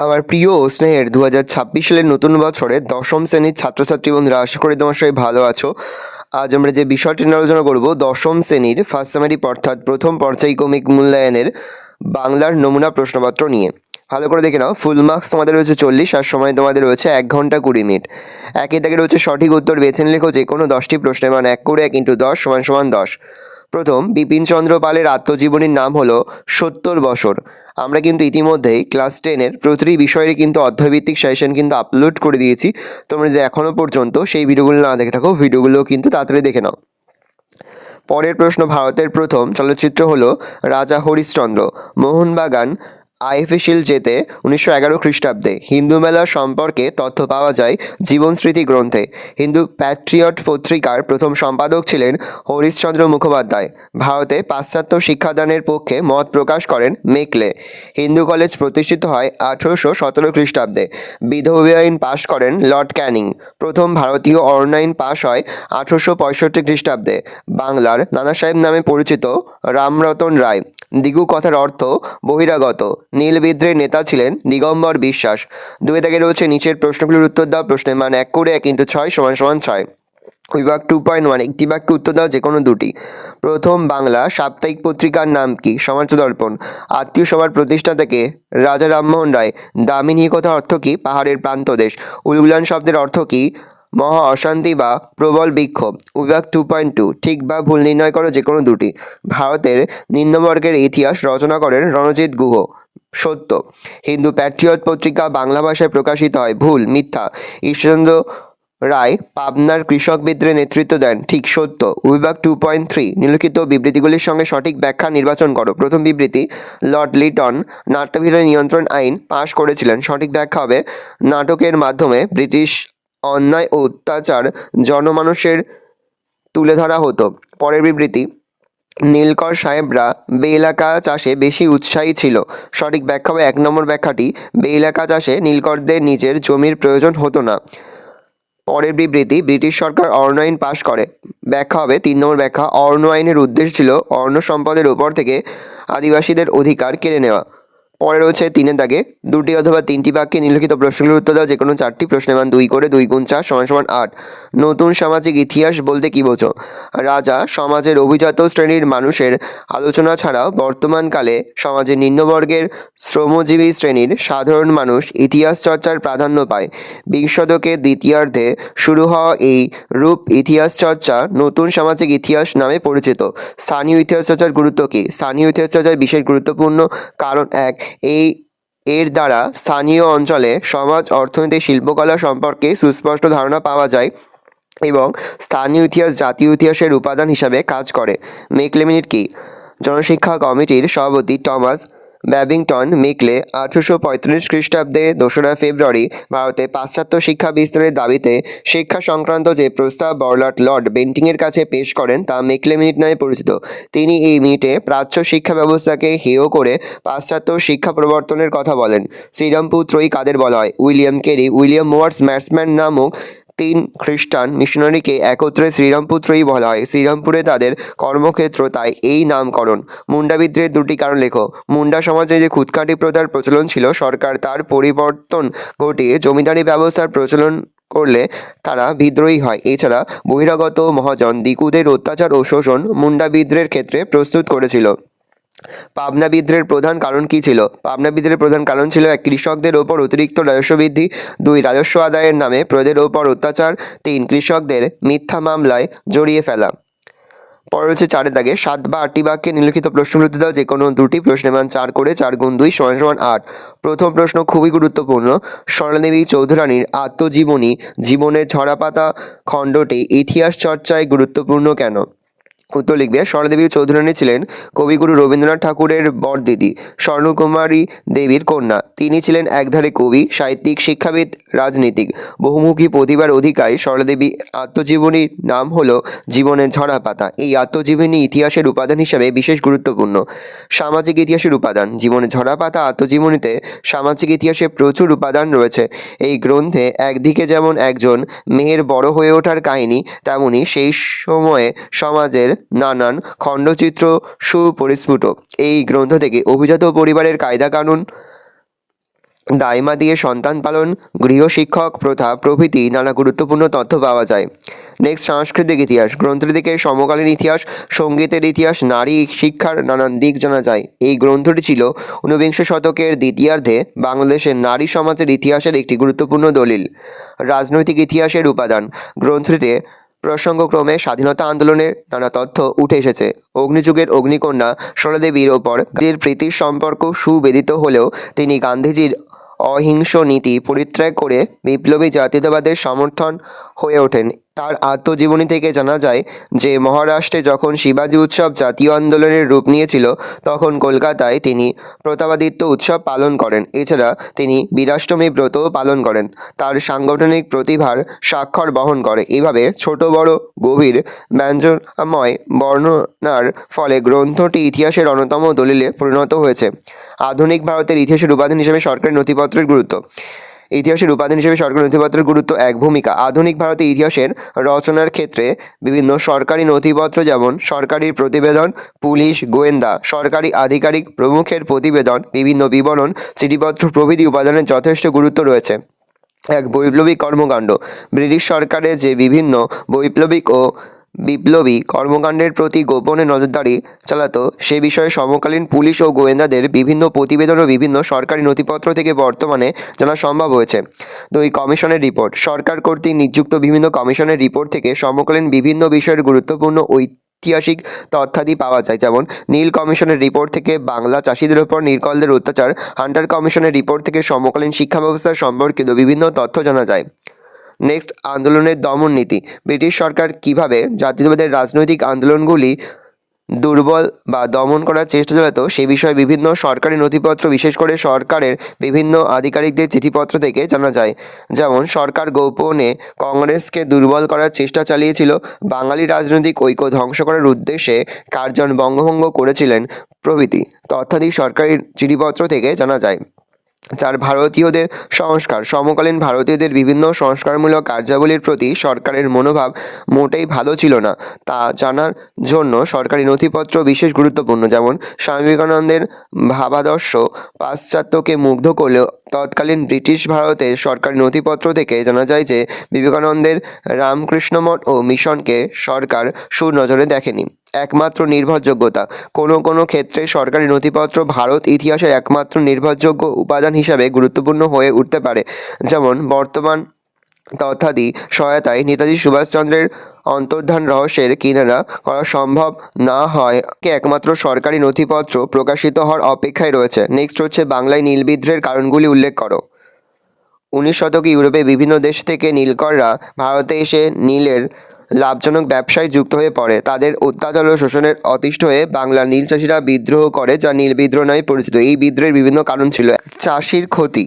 আমার প্রিয় ও স্নেহের 2026 সালের নতুন বছরে দশম শ্রেণীর ছাত্রছাত্রী বন্ধুরা, আশা করি তোমার সবাই ভালো আছো। আজ আমরা যে বিষয়টি নিয়ে আলোচনা করব দশম শ্রেণীর ফার্স্ট সেমিস্টার অর্থাৎ প্রথম পর্যায়ক্রমিক মূল্যায়নের বাংলার নমুনা প্রশ্নপত্র নিয়ে। ভালো করে দেখে নাও। ফুল মার্কস তোমাদের রয়েছে 40 আর সময় তোমাদের রয়েছে 1 ঘন্টা 20 মিনিট। একে দাগে রয়েছে সঠিক উত্তর বেছে লেখো যে কোনো 10টি প্রশ্নের মান 1 করে 1 × 10 = 10। প্রথম, বিপিনচন্দ্র পালের আত্মজীবনীর নাম হলো 70 বছর। আমরা কিন্তু ইতিমধ্যেই ক্লাস 10-এর প্রতিটি বিষয়েরই কিন্তু অধ্যায়ভিত্তিক সাজেশন কিন্তু আপলোড করে দিয়েছি। তোমরা যদি এখনও পর্যন্ত সেই ভিডিওগুলো না দেখে থাকো, ভিডিওগুলো কিন্তু তাড়াতাড়ি দেখে নাও। পরের প্রশ্ন, ভারতের প্রথম চলচ্চিত্র হলো রাজা হরিশ্চন্দ্র। মোহনবাগান আইএফএ জেতে 1911 খ্রিস্টাব্দে। হিন্দু মেলা সম্পর্কে তথ্য পাওয়া যায় জীবন স্মৃতি গ্রন্থে। হিন্দু প্যাট্রিয়ট পত্রিকার প্রথম সম্পাদক ছিলেন হরিশ্চন্দ্র মুখোপাধ্যায়। ভারতে পাশ্চাত্য শিক্ষাদানের পক্ষে মত প্রকাশ করেন মেকলে। হিন্দু কলেজ প্রতিষ্ঠিত হয় 1817 খ্রিস্টাব্দে। বিধবা আইন পাশ করেন লর্ড ক্যানিং। প্রথম ভারতীয় অরণ্য আইন পাশ হয় 1865 খ্রিস্টাব্দে। বাংলার নানা সাহেব নামে পরিচিত রামরতন রায়। দিগু কথার অর্থ বহিরাগত। নীল বিদ্রোহের নেতা ছিলেন দিগম্বর বিশ্বাস। 2 দাগে রয়েছে নিচের প্রশ্নগুলোর উত্তর দাও। প্রশ্নের মান 1 করে 1 × 6 = 6। বিভাগ 2.1, একটি বাক্যে উত্তর দাও যে কোনো দুটি। প্রথম বাংলা সাপ্তাহিক পত্রিকার নাম কি? সমাজদর্পণ। আত্মীয় সভার প্রতিষ্ঠাতা কে? রাজা রামমোহন রায়। দামিনী কথার অর্থ কি? পাহাড়ের প্রান্তদেশ। উলগুলান শব্দের অর্থ কি? মহা অশান্তি বা প্রবল বিক্ষোভ। বিভাগ 2.2, ঠিক বা ভুল নির্ণয় করো যে কোনো দুটি। ভারতের নিম্নবর্গের ইতিহাস রচনা করেন রণজিৎ গুহ। সত্য। হিন্দু প্যাট্রিয়ট পত্রিকা বাংলা ভাষায় প্রকাশিত হয়। ভুল। মিথ্যা। ঈশ্বরচন্দ্র রায় পাবনার কৃষক বিদ্রোহে নেতৃত্ব দেন। ঠিক। সত্য। বিভাগ 2.3, নিম্নলিখিত বিবৃতিগুলির সঙ্গে সঠিক ব্যাখ্যা নির্বাচন করো। প্রথম বিবৃতি, লর্ড লিটন নাট্যবিরোধী নিয়ন্ত্রণ আইন পাশ করেছিলেন। সঠিক ব্যাখ্যা হবে নাটকের মাধ্যমে ব্রিটিশ অন্যায় ও অত্যাচার জনমানুষের তুলে ধরা হতো। পরের বিবৃতি, নীলকর সাহেবরা বেএলাকা চাষে বেশি উৎসাহী ছিল। সঠিক ব্যাখ্যা হবে 1 নম্বর ব্যাখ্যাটি, বেএলাকা চাষে নীলকরদের নিজের জমির প্রয়োজন হতো না। পরের বিবৃতি, ব্রিটিশ সরকার অরণ্য আইন পাশ করে। ব্যাখ্যা হবে 3 নম্বর ব্যাখ্যা, অরণ্য আইনের উদ্দেশ্য ছিল অরণ্য সম্পদের উপর থেকে আদিবাসীদের অধিকার কেড়ে নেওয়া। পরে রয়েছে 3 দাগে 2টি অথবা 3টি বাক্যে নিম্নলিখিত প্রশ্নগুলোর উত্তর দাও যে কোনো 4টি। প্রশ্নের মান 2 করে 2 × 4 = 8। নতুন সামাজিক ইতিহাস বলতে কি বোঝো? রাজা সমাজের অভিজাত শ্রেণীর মানুষের আলোচনা ছাড়াও বর্তমানকালে সমাজের নিম্নবর্গের শ্রমজীবী শ্রেণীর সাধারণ মানুষ ইতিহাস চর্চার প্রাধান্য পায়। 20 শতকের দ্বিতীয়ার্ধে শুরু হওয়া এই রূপ ইতিহাস চর্চা নতুন সামাজিক ইতিহাস নামে পরিচিত। স্থানীয় ইতিহাস চর্চার গুরুত্ব কী? স্থানীয় ইতিহাস চর্চার বিশেষ গুরুত্বপূর্ণ কারণ 1, এর দ্বারা স্থানীয় অঞ্চলে সমাজ, অর্থনীতি, শিল্পকলা সম্পর্কে সুস্পষ্ট ধারণা পাওয়া যায় এবং স্থানীয় ইতিহাস জাতীয় ইতিহাসের উপাদান হিসাবে কাজ করে। মেকলে মিনিট কি? জনশিক্ষা কমিটির সভাপতি টমাস ব্যাবিংটন মেকলে 1835 খ্রিস্টাব্দে 2রা ফেব্রুয়ারি ভারতে পাশ্চাত্য শিক্ষা বিস্তারের দাবিতে শিক্ষা সংক্রান্ত যে প্রস্তাব বড়লাট লর্ড বেন্টিংয়ের কাছে পেশ করেন তা মেকলে মিনিট নামে পরিচিত। তিনি এই মিনিটে প্রাচ্য শিক্ষা ব্যবস্থাকে হেয় করে পাশ্চাত্য শিক্ষা প্রবর্তনের কথা বলেন। শ্রীরামপুর ত্রয়ী কাদের বলা হয়? উইলিয়াম কেরি, উইলিয়াম মোয়ার্স ম্যাটসম্যান নামক 3 খ্রিস্টান মিশনারিকে একত্রে শ্রীরামপুর ত্রয়ী বলা হয়। শ্রীরামপুরে তাদের কর্মক্ষেত্র, তাই এই নামকরণ। মুন্ডা বিদ্রোহের 2টি কারণ লেখো। মুন্ডা সমাজে যে খুঁতকাটি প্রথার প্রচলন ছিল, সরকার তার পরিবর্তন ঘটিয়ে জমিদারি ব্যবস্থার প্রচলন করলে তারা বিদ্রোহী হয়। এছাড়া বহিরাগত মহাজন দিকুদের অত্যাচার ও শোষণ মুন্ডা বিদ্রোহের ক্ষেত্রে প্রস্তুত করেছিল। পাবনা বিদ্রোহের প্রধান কারণ কী ছিল? পাবনা বিদ্রোহের প্রধান কারণ ছিল 1, কৃষকদের ওপর অতিরিক্ত রাজস্ব বৃদ্ধি। 2, রাজস্ব আদায়ের নামে প্রদের ওপর অত্যাচার। 3, কৃষকদের মিথ্যা মামলায় জড়িয়ে ফেলা। পরে হচ্ছে 4 দাগে 7 বা 8টি বাক্যে নিম্নলিখিত প্রশ্নগুলো উত্তর দাও যে কোনো দুটি। প্রশ্নের মান 4 করে 4 × 2 = 8। প্রথম প্রশ্ন খুবই গুরুত্বপূর্ণ। স্বর্ণাদেবী চৌধুরানীর আত্মজীবনী জীবনের ঝরাপাতা খণ্ডটি ইতিহাস চর্চায় গুরুত্বপূর্ণ কেন? উত্তর লিখবে, স্বর্ণাদেবী চৌধুরানী ছিলেন কবিগুরু রবীন্দ্রনাথ ঠাকুরের বড়দিদি স্বর্ণকুমারী দেবীর কন্যা। তিনি ছিলেন একধারে কবি, সাহিত্যিক, শিক্ষাবিদ, রাজনীতিক, বহুমুখী প্রতিভার অধিকারী। স্বর্ণাদেবী আত্মজীবনীর নাম হলো জীবনের ঝরা পাতা। এই আত্মজীবনী ইতিহাসের উপাদান হিসাবে বিশেষ গুরুত্বপূর্ণ। সামাজিক ইতিহাসের উপাদান। জীবনের ঝরা পাতা আত্মজীবনীতে সামাজিক ইতিহাসের প্রচুর উপাদান রয়েছে। এই গ্রন্থে একদিকে যেমন একজন মেয়ের বড় হয়ে ওঠার কাহিনী, তেমনি সেই সময়ে সমাজের নানান খণ্ডচিত্র সুপরিস্ফুট। এই গ্রন্থ থেকে অভিজাত পরিবারের কায়দা কানুন, দাইমা দিয়ে সন্তান পালন, গৃহশিক্ষক প্রথা প্রভৃতি নানা গুরুত্বপূর্ণ তথ্য পাওয়া যায়। নেক্সট, সাংস্কৃতিক ইতিহাস। গ্রন্থটি থেকে সমকালীন ইতিহাস, সঙ্গীতের ইতিহাস, নারী শিক্ষার নানান দিক জানা যায়। এই গ্রন্থটি ছিল ঊনবিংশ শতকের দ্বিতীয়ার্ধে বাংলাদেশের নারী সমাজের ইতিহাসের একটি গুরুত্বপূর্ণ দলিল। রাজনৈতিক ইতিহাসের উপাদান। গ্রন্থটিতে প্রসঙ্গক্রমে স্বাধীনতা আন্দোলনের নানা তথ্য উঠে এসেছে। অগ্নিযুগের অগ্নিকন্যা সরলাদেবীর ওপর গান্ধীর প্রীতির সম্পর্ক সুবেদিত হলেও তিনি গান্ধীজির অহিংস নীতি পরিত্যাগ করে বিপ্লবী জাতীয়তাবাদের সমর্থন হয়ে ওঠেন। তার আত্মজীবনী থেকে জানা যায় যে মহারাষ্ট্রে যখন শিবাজি উৎসব জাতীয় আন্দোলনের রূপ নিয়েছিল তখন কলকাতায় তিনি প্রতাপাদিত্য উৎসব পালন করেন। এছাড়া তিনি বীরাষ্টমী ব্রতও পালন করেন। তার সাংগঠনিক প্রতিভার স্বাক্ষর বহন করে। এভাবে ছোট বড় গভীর ব্যঞ্জনময় বর্ণনার ফলে গ্রন্থটি ইতিহাসের অন্যতম দলিলে পরিণত হয়েছে। আধুনিক ভারতের ইতিহাসের উপাদান হিসেবে সরকারি নথিপত্রের গুরুত্ব। ইতিহাসের উপাদান হিসেবে সরকারি নথিপত্রের গুরুত্ব এক ভূমিকা। আধুনিক ভারতে ইতিহাসের রচনার ক্ষেত্রে বিভিন্ন সরকারি নথিপত্র যেমন সরকারি প্রতিবেদন, পুলিশ, গোয়েন্দা, সরকারি আধিকারিক প্রমুখের প্রতিবেদন, বিভিন্ন বিবরণ, চিঠিপত্র প্রভৃতি উপাদানের যথেষ্ট গুরুত্ব রয়েছে। এক, বৈপ্লবিক কর্মকাণ্ড। ব্রিটিশ সরকারের যে বিভিন্ন বৈপ্লবিক ও বিপ্লবী কর্মকাণ্ডের প্রতি গোপনে নজরদারি চালাতো সে বিষয়ে সমকালীন পুলিশ ও গোয়েন্দাদের বিভিন্ন প্রতিবেদন ও বিভিন্ন সরকারি নথিপত্র থেকে বর্তমানে জানা সম্ভব হয়েছে। 2, কমিশনের রিপোর্ট। সরকার কর্তৃক নিযুক্ত বিভিন্ন কমিশনের রিপোর্ট থেকে সমকালীন বিভিন্ন বিষয়ের গুরুত্বপূর্ণ ঐতিহাসিক তথ্যাদি পাওয়া যায়। যেমন নীল কমিশনের রিপোর্ট থেকে বাংলা চাষিদের উপর নীলকরদের অত্যাচার, হান্টার কমিশনের রিপোর্ট থেকে সমকালীন শিক্ষা ব্যবস্থা সম্পর্কিত বিভিন্ন তথ্য জানা যায়। নেক্সট, আন্দোলনের দমন নীতি। ব্রিটিশ সরকার কিভাবে জাতীয়তাবাদের রাজনৈতিক আন্দোলনগুলি দুর্বল বা দমন করার চেষ্টা চালাতো সে বিষয়ে বিভিন্ন সরকারি নথিপত্র বিশেষ করে সরকারের বিভিন্ন আধিকারিকদের চিঠিপত্র থেকে জানা যায়। যেমন সরকার গোপনে কংগ্রেসকে দুর্বল করার চেষ্টা চালিয়েছিল, বাঙালি রাজনৈতিক ঐক্য ধ্বংস করার উদ্দেশ্যে কার্জন বঙ্গভঙ্গ করেছিলেন প্রভৃতি তথ্যাদি সরকারি চিঠিপত্র থেকে জানা যায়। 4, ভারতীয়দের সংস্কার। সমকালীন ভারতীয়দের বিভিন্ন সংস্কারমূলক কার্যাবলীর প্রতি সরকারের মনোভাব মোটেই ভালো ছিল না। তা জানার জন্য সরকারি নথিপত্র বিশেষ গুরুত্বপূর্ণ। যেমন স্বামী বিবেকানন্দের ভাবাদর্শ পাশ্চাত্যকে মুগ্ধ করলেও তৎকালীন ব্রিটিশ ভারতের সরকারি নথিপত্র থেকে জানা যায় যে বিবেকানন্দের রামকৃষ্ণ মঠ ও মিশনকে সরকার সুনজরে দেখেনি। একমাত্র নির্ভরযোগ্যতা। কোনো কোনো ক্ষেত্রে সরকারি নথিপত্র ভারত ইতিহাসের একমাত্র নির্ভরযোগ্য উপাদান হিসাবে গুরুত্বপূর্ণ হয়ে উঠতে পারে। যেমন বর্তমান তথ্যাদি সহায়তায় নেতাজি সুভাষচন্দ্রের অন্তর্ধান রহস্যের কিনারা করা সম্ভব না হয় একমাত্র সরকারি নথিপত্র প্রকাশিত হওয়ার অপেক্ষায় রয়েছে। নেক্সট হচ্ছে বাংলায় নীল বিদ্রোহের কারণগুলি উল্লেখ করো। 19 শতকে ইউরোপে বিভিন্ন দেশ থেকে নীলকররা ভারতে এসে নীলের লাভজনক ব্যবসায় যুক্ত হয়ে পড়ে। তাদের অত্যাচার ও শোষণের অতিষ্ঠ হয়ে বাংলার নীল চাষিরা বিদ্রোহ করে, যা নীল বিদ্রোহ নামে পরিচিত। এই বিদ্রোহের বিভিন্ন কারণ ছিল। চাষির ক্ষতি।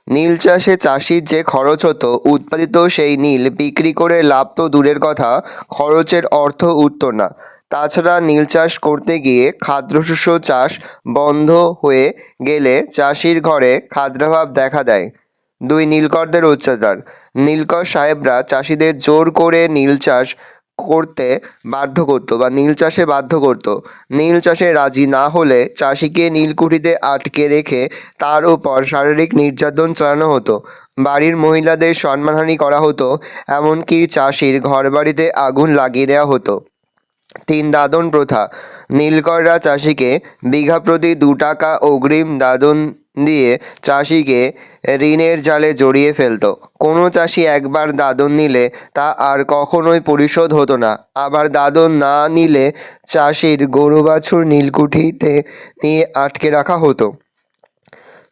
নীল চাষে চাষির যে খরচ হতো, উৎপাদিত সেই নীল বিক্রি করে লাভ তো দূরের কথা, খরচের অর্থ উঠত না। তাছাড়া নীল চাষ করতে গিয়ে খাদ্যশস্য চাষ বন্ধ হয়ে গেলে চাষির ঘরে খাদ্যাভাব দেখা দেয়। 2, নীলকরদের অত্যাচার। নীলকর সাহেবরা চাষিদের জোর করে নীল চাষ করতে বাধ্য করত বা নীল চাষে বাধ্য করত। নীল চাষে রাজি না হলে চাষিকে নীলকুঠিতে আটকে রেখে তার উপর শারীরিক নির্যাতন চালানো হতো। বাড়ির মহিলাদের সম্মানহানি করা হতো, এমনকি চাষির ঘরবাড়িতে আগুন লাগিয়ে দেওয়া হতো। 3, দাদন প্রথা। নীলকররা চাষিকে বিঘা প্রতি 2 টাকা অগ্রিম দাদন দিয়ে চাষিকে ঋণের জালে জড়িয়ে ফেলত। কোনো চাষি একবার দাদন নিলে তা আর কখনোই পরিশোধ হতো না। আবার দাদন না নিলে চাষির গরু বাছুর নীলকুঠিতে নিয়ে আটকে রাখা হতো।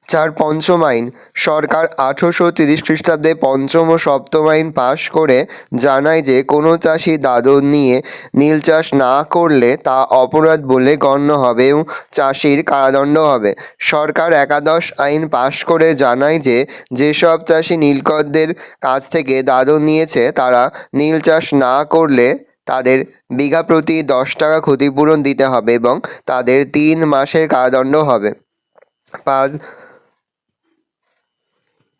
4, পঞ্চম আইন। সরকার 1830 খ্রিস্টাব্দে পঞ্চম ও সপ্তম আইন পাশ করে জানায় যে কোনো চাষি দাদন নিয়ে নীল চাষ না করলে তা অপরাধ বলে গণ্য হবে এবং চাষির কারাদণ্ড হবে। সরকার 11 আইন পাশ করে জানায় যে যেসব চাষি নীলকরদের কাছ থেকে দাদন নিয়েছে তারা নীল চাষ না করলে তাদের বিঘা প্রতি 10 টাকা ক্ষতিপূরণ দিতে হবে এবং তাদের 3 মাসের কারাদণ্ড হবে। 5,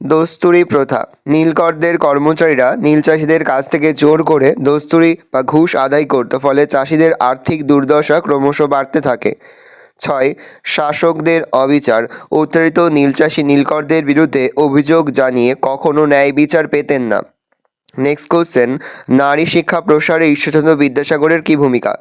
দস্তুরি প্রথা। নীলকরদের কর্মচারীরা নীল চাষিদের কাছ থেকে জোর করে দস্তুরি বা ঘুষ আদায় করত, ফলে চাষিদের আর্থিক দুর্দশা ক্রমশ বাড়তে থাকে। ছয়, শাসকদের অবিচার। উত্তেজিত নীলচাষী নীলকরদের বিরুদ্ধে অভিযোগ জানিয়ে কখনো ন্যায় বিচার পেতেন না। নেক্সট কোশ্চেন, নারী শিক্ষা প্রসারে ঈশ্বরচন্দ্র বিদ্যাসাগরের কী ভূমিকা?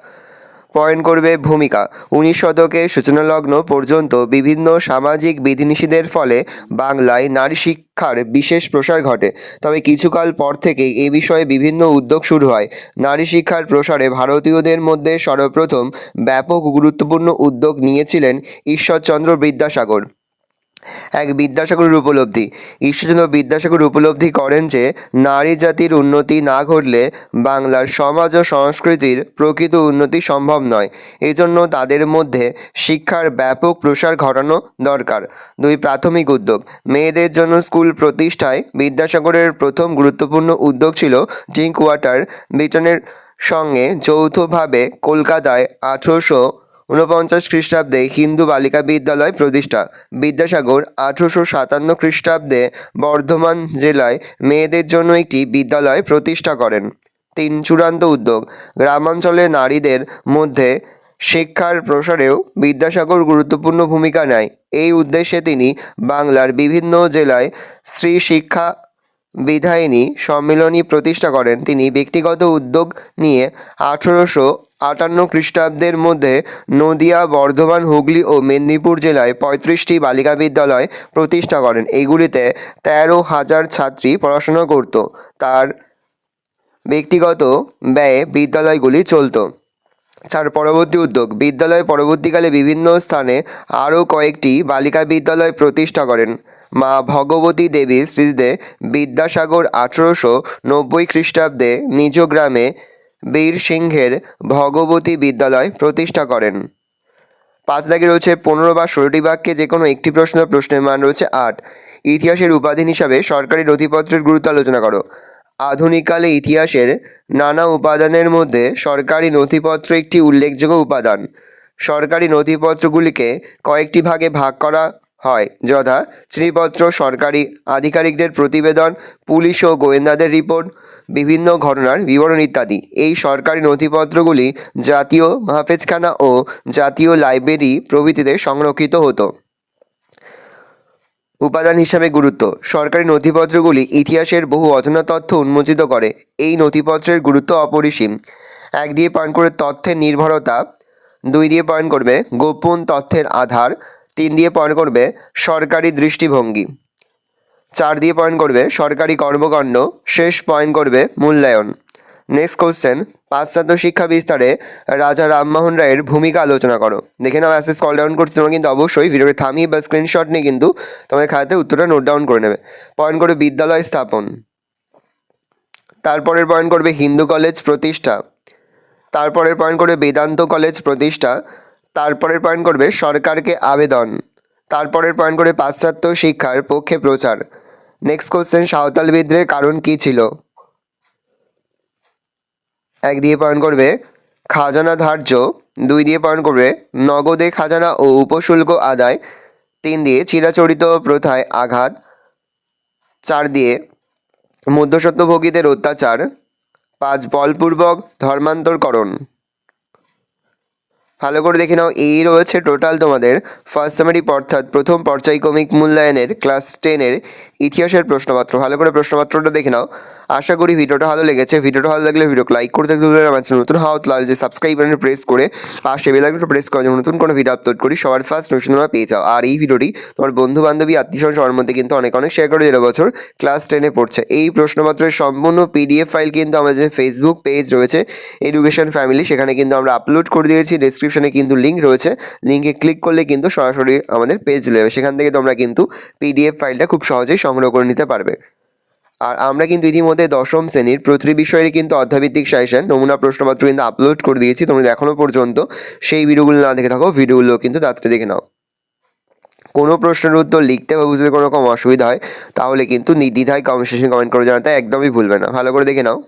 পয়েন্ট করবে ভূমিকা। 19 শতকের সূচনালগ্ন পর্যন্ত বিভিন্ন সামাজিক বিধিনিষেধের ফলে বাংলায় নারী শিক্ষার বিশেষ প্রসার ঘটে। তবে কিছুকাল পর থেকেই এ বিষয়ে বিভিন্ন উদ্যোগ শুরু হয়। নারী শিক্ষার প্রসারে ভারতীয়দের মধ্যে সর্বপ্রথম ব্যাপক গুরুত্বপূর্ণ উদ্যোগ নিয়েছিলেন ঈশ্বরচন্দ্র বিদ্যাসাগর। এক বিদ্যাসাগরের উপলব্ধি। ঈশ্বরচন্দ্র বিদ্যাসাগর উপলব্ধি করেন যে নারী জাতির উন্নতি না ঘটলে বাংলার সমাজ ও সংস্কৃতির প্রকৃত উন্নতি সম্ভব নয়। এজন্য তাদের মধ্যে শিক্ষার ব্যাপক প্রসার ঘটানো দরকার। 2, প্রাথমিক উদ্যোগ। মেয়েদের জন্য স্কুল প্রতিষ্ঠায় বিদ্যাসাগরের প্রথম গুরুত্বপূর্ণ উদ্যোগ ছিল ড্রিঙ্ক ওয়াটার ব্রিটেনের সঙ্গে যৌথভাবে কলকাতায় 1849 খ্রিস্টাব্দে হিন্দু বালিকা বিদ্যালয় প্রতিষ্ঠা। বিদ্যাসাগর 1857 খ্রিস্টাব্দে বর্ধমান জেলায় মেয়েদের জন্য একটি বিদ্যালয় প্রতিষ্ঠা করেন। 3, চূড়ান্ত উদ্যোগ। গ্রামাঞ্চলে নারীদের মধ্যে শিক্ষার প্রসারেও বিদ্যাসাগর গুরুত্বপূর্ণ ভূমিকা নেয়। এই উদ্দেশ্যে তিনি বাংলার বিভিন্ন জেলায় স্ত্রী শিক্ষা বিধায়িনী সম্মিলনী প্রতিষ্ঠা করেন। তিনি ব্যক্তিগত উদ্যোগ নিয়ে 1858 খ্রিস্টাব্দের মধ্যে নদিয়া, বর্ধমান, হুগলি ও মেদিনীপুর জেলায় 35টি বালিকা বিদ্যালয় প্রতিষ্ঠা করেন। এগুলিতে 13,000 ছাত্রী পড়াশোনা করত। তার ব্যক্তিগত ব্যয়ে বিদ্যালয়গুলি চলত। 4, পরবর্তী উদ্যোগ। বিদ্যালয় পরবর্তীকালে বিভিন্ন স্থানে আরও কয়েকটি বালিকা বিদ্যালয় প্রতিষ্ঠা করেন। মা ভগবতী দেবীর স্মৃতিতে বিদ্যাসাগর 1890 খ্রিস্টাব্দে নিজ গ্রামে বীর সিংহের ভগবতী বিদ্যালয় প্রতিষ্ঠা করেন। 5 দাগে রয়েছে 15 বা 16টি বাক্যে যে কোনো একটি প্রশ্নের মান রয়েছে 8। ইতিহাসের উপাদান হিসাবে সরকারি নথিপত্রের গুরুত্ব আলোচনা করো। আধুনিককালে ইতিহাসের নানা উপাদানের মধ্যে সরকারি নথিপত্র একটি উল্লেখযোগ্য উপাদান। সরকারি নথিপত্রগুলিকে কয়েকটি ভাগে ভাগ করা হয়, যথা চিঠিপত্র, সরকারি আধিকারিকদের প্রতিবেদন, পুলিশ ও গোয়েন্দাদের রিপোর্ট, বিভিন্ন ঘটনার বিবরণ ইত্যাদি। এই সরকারি নথিপত্রগুলি জাতীয় হাফেজখানা ও জাতীয় লাইব্রেরি প্রভৃতিতে সংরক্ষিত হতো। উপাদান হিসাবে গুরুত্ব। সরকারি নথিপত্রগুলি ইতিহাসের বহু অজানা তথ্য উন্মোচিত করে। এই নথিপত্রের গুরুত্ব অপরিসীম। 1 দিয়ে পয়েন্ট করে তথ্যের নির্ভরতা। 2 দিয়ে পয়েন্ট করবে গোপন তথ্যের আধার। 3 দিয়ে পয়েন্ট করবে সরকারি দৃষ্টিভঙ্গি। 4 দিয়ে পয়েন্ট করবে সরকারি কর্মকাণ্ড। শেষ পয়েন্ট করবে মূল্যায়ন। নেক্সট কোশ্চেন, পাশ্চাত্য শিক্ষা বিস্তারে রাজা রামমোহন রায়ের ভূমিকা আলোচনা করো। দেখে নাও, অ্যাসেস কল ডাউন করছি, তোমরা কিন্তু অবশ্যই ভিডিওটি থামিয়ে বা স্ক্রিনশট নিয়ে কিন্তু তোমাদের খাতাতে উত্তরটা নোট ডাউন করে নেবে। পয়েন্ট করবে বিদ্যালয় স্থাপন। তারপরের পয়েন্ট করবে হিন্দু কলেজ প্রতিষ্ঠা। তারপরের পয়েন্ট করবে বেদান্ত কলেজ প্রতিষ্ঠা। তারপরের পয়েন্ট করবে সরকারকে আবেদন। তারপরের পয়েন্ট করবে পাশ্চাত্য শিক্ষার পক্ষে প্রচার। নেক্সট কোশ্চেন, সাঁওতাল বিদ্রোহের কারণ কী ছিল? 1 দিয়ে পয়েন্ট করবে খাজানা ধার্য। 2 দিয়ে পয়েন্ট করবে নগদে খাজানা ও উপশুল্ক আদায়। 3 দিয়ে চিরাচরিত প্রথায় আঘাত। 4 দিয়ে মধ্যস্বত্বভোগীদের অত্যাচার। 5, বলপূর্বক ধর্মান্তরকরণ। ভালো করে দেখে নাও, এই রয়েছে টোটাল তোমাদের ফার্স্ট সামারি অর্থাৎ প্রথম পর্যায়ক্রমিক মূল্যায়নের ক্লাস 10-এর ইতিহাসের প্রশ্নপত্র। ভালো করে প্রশ্নপত্রটা দেখে নাও। আশা করি ভিডিওটা ভালো লেগেছে। ভিডিওটা ভালো লাগলে ভিডিওকে লাইক করতে ভুলবেন না। আমার নতুন হওয়া লাল যে সাবস্ক্রাইব বাটন প্রেস করে পাশে বেল আইকনটা প্রেস করে যেন নতুন কোনো ভিডিও আপলোড করি সবার ফার্স্ট নোটিফিকেশন পেয়ে যাও। আর এই ভিডিওটি তোমার বন্ধু বান্ধবী আত্মীয়স্বজন সবার মধ্যে কিন্তু অনেক শেয়ার করে দিলে বছর ক্লাস 10-এ পড়ছে। এই প্রশ্নপত্রের সম্পূর্ণ পিডিএফ ফাইল কিন্তু আমাদের যে ফেসবুক পেজ রয়েছে এডুকেশন ফ্যামিলি, সেখানে কিন্তু আমরা আপলোড করে দিয়েছি। ডেসক্রিপশনে কিন্তু লিঙ্ক রয়েছে, লিঙ্কে ক্লিক করলে কিন্তু সরাসরি আমাদের পেজ চলে যাবে। সেখান থেকে তোমরা কিন্তু পিডিএফ ফাইলটা খুব সহজেই সংগ্রহ করে নিতে পারবে। আর আমরা কিন্তু ইতিমধ্যে 10ম শ্রেণীর প্রতিটি বিষয়েরই কিন্তু অধ্যায়ভিত্তিক সাজেশন নমুনা প্রশ্নপত্র কিন্তু আপলোড করে দিয়েছি। তোমরা এখনও পর্যন্ত সেই ভিডিওগুলো না দেখে থাকো, ভিডিওগুলো কিন্তু তাড়াতাড়ি দেখে নাও। কোনো প্রশ্নের উত্তর লিখতে বা বুঝতে কোনো রকম অসুবিধা হয় তাহলে কিন্তু নির্দ্বিধায় কমেন্ট সেকশনে কমেন্ট করে জানাতে একদমই ভুলবে না। ভালো করে দেখে নাও।